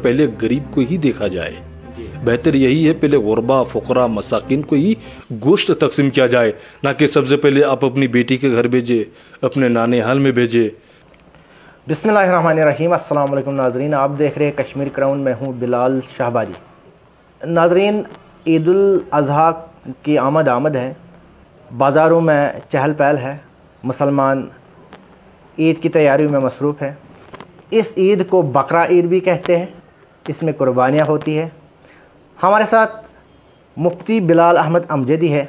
پہلے غریب کو ہی دیکھا جائے، بہتر یہی ہے پہلے غربا فقراء مساکین کو ہی گوشت تقسیم کیا جائے، نہ کہ سب سے پہلے آپ اپنی بیٹی کے گھر بھیجے، اپنے نانے حال میں بھیجے۔ بسم اللہ الرحمن الرحیم۔ السلام علیکم ناظرین، آپ دیکھ رہے ہیں کشمیر کراؤن، میں ہوں بلال شہبازی۔ ناظرین، عید الاضحیٰ کی آمد ہے، بازاروں میں چہل پہل ہے، مسلمان عید کی تیاریوں میں مصروف ہیں۔ اس عید کو بقرہ عید بھی کہتے ہیں، اس میں قربانیاں ہوتی ہیں۔ ہمارے ساتھ مفتی بلال احمد امجدی ہے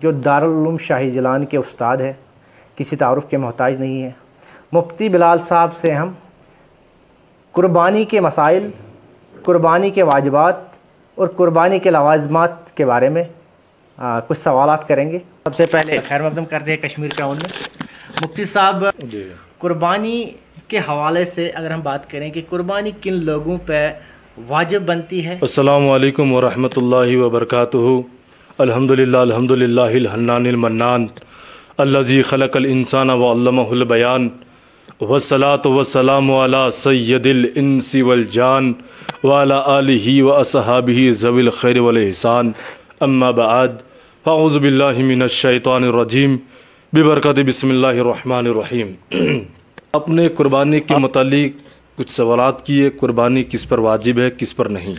جو دارالعلوم شاہی جیلان کے استاد ہے، کسی تعارف کے محتاج نہیں ہے۔ مفتی بلال صاحب سے ہم قربانی کے مسائل، قربانی کے واجبات اور قربانی کے لوازمات کے بارے میں کچھ سوالات کریں گے۔ سب سے پہلے خیر مقدم کرتے ہیں کشمیر کراؤن میں۔ مفتی صاحب، قربانی کے حوالے سے اگر ہم بات کریں کہ قربانی کن لوگوں پہ واجب بنتی ہے؟ السلام علیکم ورحمۃ اللہ وبرکاتہ۔ الحمدللہ الحمدللہ الحنان المنان الذی خلق الانسان وعلمہ البیان، والصلاة والسلام علی سید الانس والجان وعلی آلہ واصحابہ ذوی الخیر والاحسان، اما بعد فاعوذ باللہ من الشیطان الرجیم ببرکت بسم اللہ الرحمن الرحیم۔ اپنے قربانی کے متعلق کچھ سوالات کیے، قربانی کس پر واجب ہے کس پر نہیں۔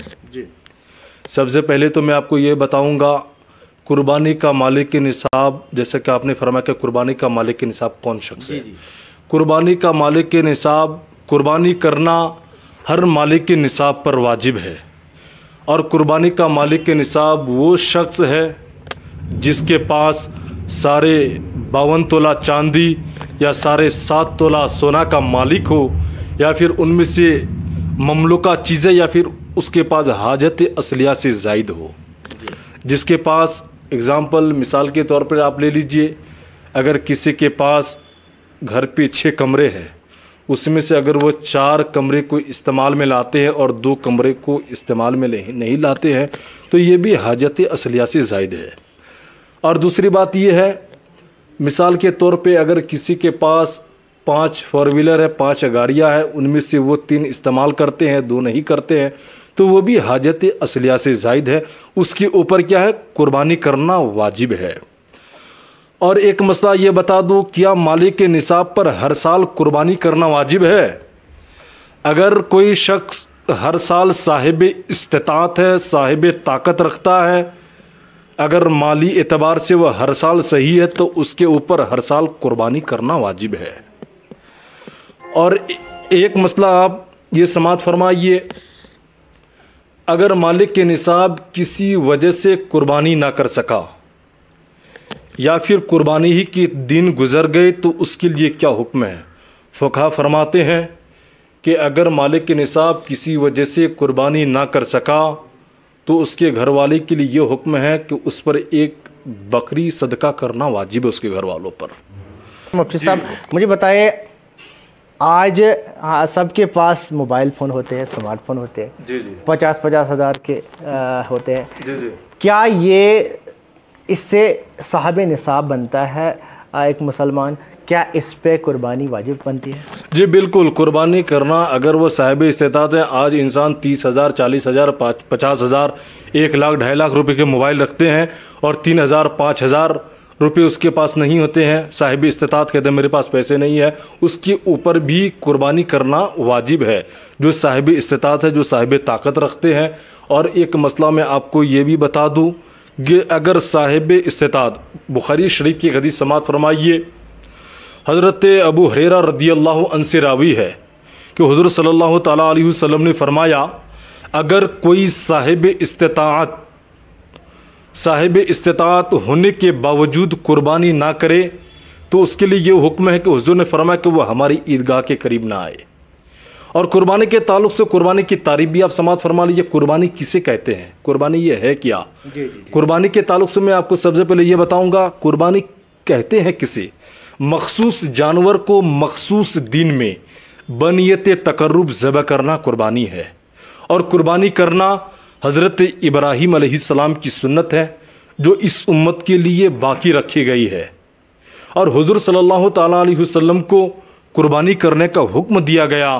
سب سے پہلے تو میں آپ کو یہ بتاؤں گا قربانی کا مالک نصاب، جیسا کہ آپ نے فرمایا کہ قربانی کا مالک نصاب کون شخص ہے۔ قربانی کا مالک نصاب، قربانی کرنا ہر مالک نصاب پر واجب ہے، اور قربانی کا مالک نصاب وہ شخص ہے جس کے پاس سارے 52 تولہ چاندی یا سارے 7 تولہ سونا کا مالک ہو، یا پھر ان میں سے مملوکہ چیزیں، یا پھر اس کے پاس حاجت اصلیہ سے زائد ہو۔ جس کے پاس اگزامپل مثال کے طور پر آپ لے لیجئے، اگر کسی کے پاس گھر پہ 6 کمرے ہیں، اس میں سے اگر وہ 4 کمرے کو استعمال میں لاتے ہیں اور 2 کمرے کو استعمال میں نہیں لاتے ہیں، تو یہ بھی حاجت اصلیہ سے زائد ہے۔ اور دوسری بات یہ ہے، مثال کے طور پہ اگر کسی کے پاس 5 4 ویلر ہے، 5 گاڑیاں ہیں، ان میں سے وہ 3 استعمال کرتے ہیں، 2 نہیں کرتے ہیں، تو وہ بھی حاجت اصلیہ سے زائد ہے، اس کے اوپر کیا ہے؟ قربانی کرنا واجب ہے۔ اور ایک مسئلہ یہ بتا دوں، کیا مالک کے نصاب پر ہر سال قربانی کرنا واجب ہے؟ اگر کوئی شخص ہر سال صاحب استطاعت ہے، صاحب طاقت رکھتا ہے، اگر مالی اعتبار سے وہ ہر سال صحیح ہے، تو اس کے اوپر ہر سال قربانی کرنا واجب ہے۔ اور ایک مسئلہ آپ یہ سماعت فرمائیے، اگر مالک کے نصاب کسی وجہ سے قربانی نہ کر سکا، یا پھر قربانی ہی کے دن گزر گئے، تو اس کے لیے کیا حکم ہے؟ فقہا فرماتے ہیں کہ اگر مالک کے نصاب کسی وجہ سے قربانی نہ کر سکا، تو اس کے گھر والے کے لیے یہ حکم ہے کہ اس پر ایک بکری صدقہ کرنا واجب ہے اس کے گھر والوں پر۔ مفتی صاحب مجھے بتائے، آج سب کے پاس موبائل فون ہوتے ہیں، سمارٹ فون ہوتے ہیں، 50 ہزار کے ہوتے ہیں، کیا یہ اس سے صاحب نصاب بنتا ہے ایک مسلمان؟ کیا اس پہ قربانی واجب بنتی ہے؟ جی بالکل، قربانی کرنا اگر وہ صاحب استطاعت ہے۔ آج انسان 30,000 40,000 50,000 1 لاکھ 2.5 لاکھ روپے کے موبائل رکھتے ہیں، اور 3,000 5,000 روپے اس کے پاس نہیں ہوتے ہیں، صاحب استطاعت کہتے ہیں میرے پاس پیسے نہیں ہے، اس کے اوپر بھی قربانی کرنا واجب ہے، جو صاحب استطاعت ہے، جو صاحب طاقت رکھتے ہیں۔ اور ایک مسئلہ میں آپ کو یہ بھی بتا دوں کہ اگر صاحب استطاعت، بخاری شریف کی حدیث سماعت فرمائیے، حضرت ابو ہریرہ رضی اللہ عنہ سے راوی ہے کہ حضور صلی اللہ تعالیٰ علیہ وسلم نے فرمایا، اگر کوئی صاحب استطاعت ہونے کے باوجود قربانی نہ کرے، تو اس کے لیے یہ حکم ہے کہ حضور نے فرمایا کہ وہ ہماری عیدگاہ کے قریب نہ آئے۔ اور قربانی کے تعلق سے قربانی کی تعریف بھی آپ سماعت فرما لیجیے، قربانی کسے کہتے ہیں، قربانی یہ ہے کیا؟ قربانی کے تعلق سے میں آپ کو سب سے پہلے یہ بتاؤں گا، قربانی کہتے ہیں کسے؟ مخصوص جانور کو مخصوص دن میں بنیت تقرب ذبح کرنا قربانی ہے۔ اور قربانی کرنا حضرت ابراہیم علیہ السلام کی سنت ہے، جو اس امت کے لیے باقی رکھی گئی ہے۔ اور حضور صلی اللہ تعالیٰ علیہ وسلم کو قربانی کرنے کا حکم دیا گیا،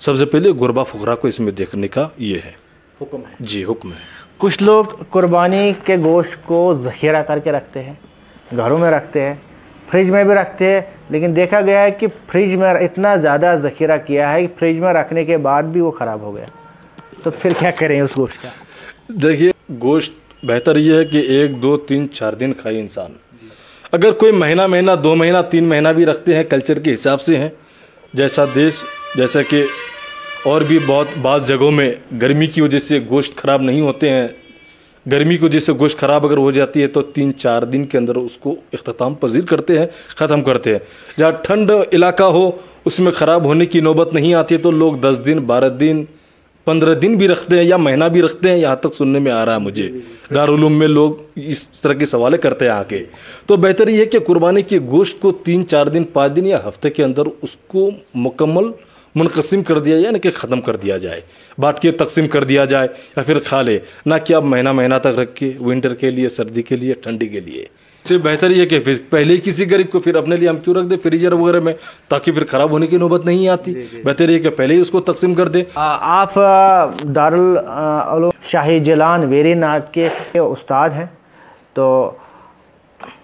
سب سے پہلے غربا فقرا کو اس میں دیکھنے کا یہ ہے حکم ہے. جی حکم ہے. کچھ لوگ قربانی کے گوشت کو ذخیرہ کر کے رکھتے ہیں, گھروں میں رکھتے ہیں, فریج میں بھی رکھتے ہیں, لیکن دیکھا گیا ہے کہ فریج میں اتنا زیادہ ذخیرہ کیا ہے کہ فریج میں رکھنے کے بعد بھی وہ خراب ہو گیا. تو پھر کیا کریں اس گوشت کا؟ دیکھیے گوشت بہتر یہ ہے کہ 1 2 3 4 دن کھائے انسان. اگر کوئی مہینہ 2 مہینہ 3 مہینہ بھی رکھتے ہیں, کلچر کے حساب سے ہیں, جیسا دیش جیسا کہ اور بھی بعض جگہوں میں گرمی کی وجہ سے گوشت خراب نہیں ہوتے ہیں. گرمی کی وجہ سے گوشت خراب اگر ہو جاتی ہے تو 3 4 دن کے اندر اس کو اختتام پذیر کرتے ہیں, ختم کرتے ہیں. جہاں ٹھنڈ علاقہ ہو اس میں خراب ہونے کی نوبت نہیں آتی ہے تو لوگ 10 دن 12 دن 15 دن بھی رکھتے ہیں یا مہینہ بھی رکھتے ہیں. یہاں تک سننے میں آ رہا ہے مجھے دارالعلوم میں لوگ اس طرح کے سوالے کرتے ہیں آ کے. تو بہتر یہ ہے کہ قربانی کے گوشت کو 3 4 دن 5 دن یا ہفتے کے اندر اس کو مکمل منقسم کر دیا جائے, یعنی کہ ختم کر دیا جائے, بانٹ کے تقسیم کر دیا جائے یا پھر کھا لے, نہ کہ اب مہینہ تک رکھ کے ونٹر کے لیے, سردی کے لیے, ٹھنڈی کے لیے. اس سے بہتر یہ کہ پہلے ہی کسی غریب کو پھر اپنے لیے ہم کیوں رکھ دیں فریزر وغیرہ میں, تاکہ پھر خراب ہونے کی نوبت نہیں آتی. بہتر یہ کہ پہلے ہی اس کو تقسیم کر دیں. آپ دارالعلوم شاہی جیلان ویری ناگ کے استاد ہیں, تو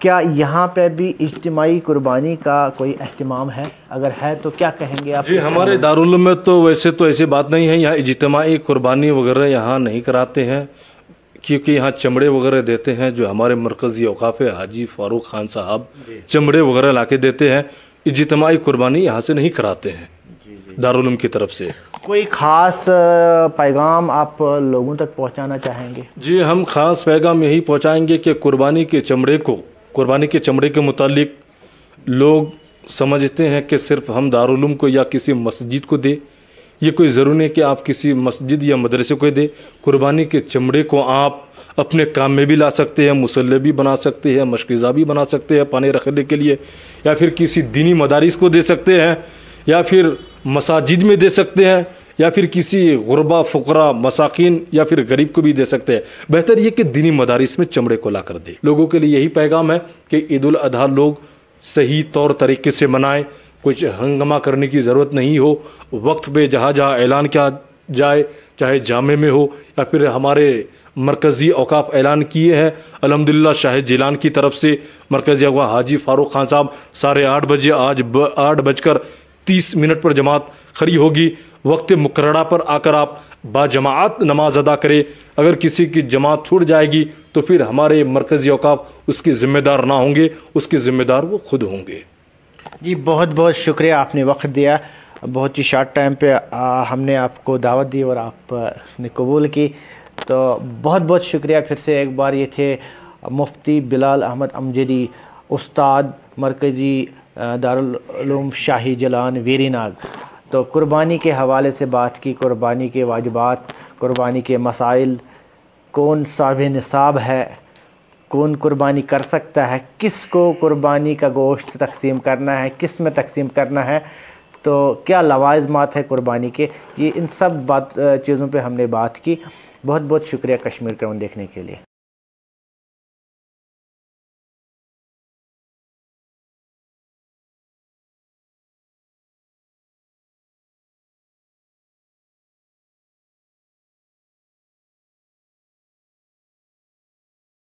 کیا یہاں پہ بھی اجتماعی قربانی کا کوئی اہتمام ہے؟ اگر ہے تو کیا کہیں گے آپ؟ جی ہمارے دارالعلوم میں تو ویسے تو ایسی بات نہیں ہے, یہاں اجتماعی قربانی وغیرہ یہاں نہیں کراتے ہیں, کیونکہ یہاں چمڑے وغیرہ دیتے ہیں جو ہمارے مرکزی اوقاف حاجی فاروق خان صاحب چمڑے وغیرہ لا کے دیتے ہیں. اجتماعی قربانی یہاں سے نہیں کراتے ہیں دارالعلوم کی طرف سے. کوئی خاص پیغام آپ لوگوں تک پہنچانا چاہیں گے؟ جی ہم خاص پیغام یہی پہنچائیں گے کہ قربانی کے چمڑے کے متعلق لوگ سمجھتے ہیں کہ صرف ہم دارالعلوم کو یا کسی مسجد کو دے. یہ کوئی ضروری نہیں کہ آپ کسی مسجد یا مدرسے کو دے. قربانی کے چمڑے کو آپ اپنے کام میں بھی لا سکتے ہیں, مصلی بھی بنا سکتے ہیں, مشکیزہ بھی بنا سکتے ہیں پانی رکھنے کے لیے, یا پھر کسی دینی مدارس کو دے سکتے ہیں, یا پھر مساجد میں دے سکتے ہیں, یا پھر کسی غربا فقراء مساکین یا پھر غریب کو بھی دے سکتے ہیں. بہتر یہ کہ دینی مدارس میں چمڑے کو لا کر دے. لوگوں کے لیے یہی پیغام ہے کہ عید الاضحیٰ لوگ صحیح طور طریقے سے منائیں, کچھ ہنگامہ کرنے کی ضرورت نہیں ہو. وقت پہ جہاں اعلان کیا جائے, چاہے جامع میں ہو یا پھر ہمارے مرکزی اوقاف اعلان کیے ہیں الحمدللہ شاہ جیلان کی طرف سے, مرکزی اوقاف حاجی فاروق خان صاحب 8:30 بجے آج 8:30 پر جماعت کھڑی ہوگی. وقت مقررہ پر آ کر آپ باجماعت نماز ادا کرے. اگر کسی کی جماعت چھوٹ جائے گی تو پھر ہمارے مرکزی اوقاف اس کے ذمہ دار نہ ہوں گے, اس کے ذمہ دار وہ خود ہوں گے. جی بہت بہت شکریہ, آپ نے وقت دیا. بہت ہی شارٹ ٹائم پہ ہم نے آپ کو دعوت دی اور آپ نے قبول کی, تو بہت بہت شکریہ پھر سے ایک بار. یہ تھے مفتی بلال احمد امجدی, استاد مرکزی دارالعلوم شاہی جیلان ویری ناگ. تو قربانی کے حوالے سے بات کی, قربانی کے واجبات, قربانی کے مسائل, کون صاحب نصاب ہے, کون قربانی کر سکتا ہے, کس کو قربانی کا گوشت تقسیم کرنا ہے, کس میں تقسیم کرنا ہے, تو کیا لوازمات ہے قربانی کے, یہ ان سب چیزوں پہ ہم نے بات کی. بہت بہت شکریہ کشمیر کراؤن دیکھنے کے لیے.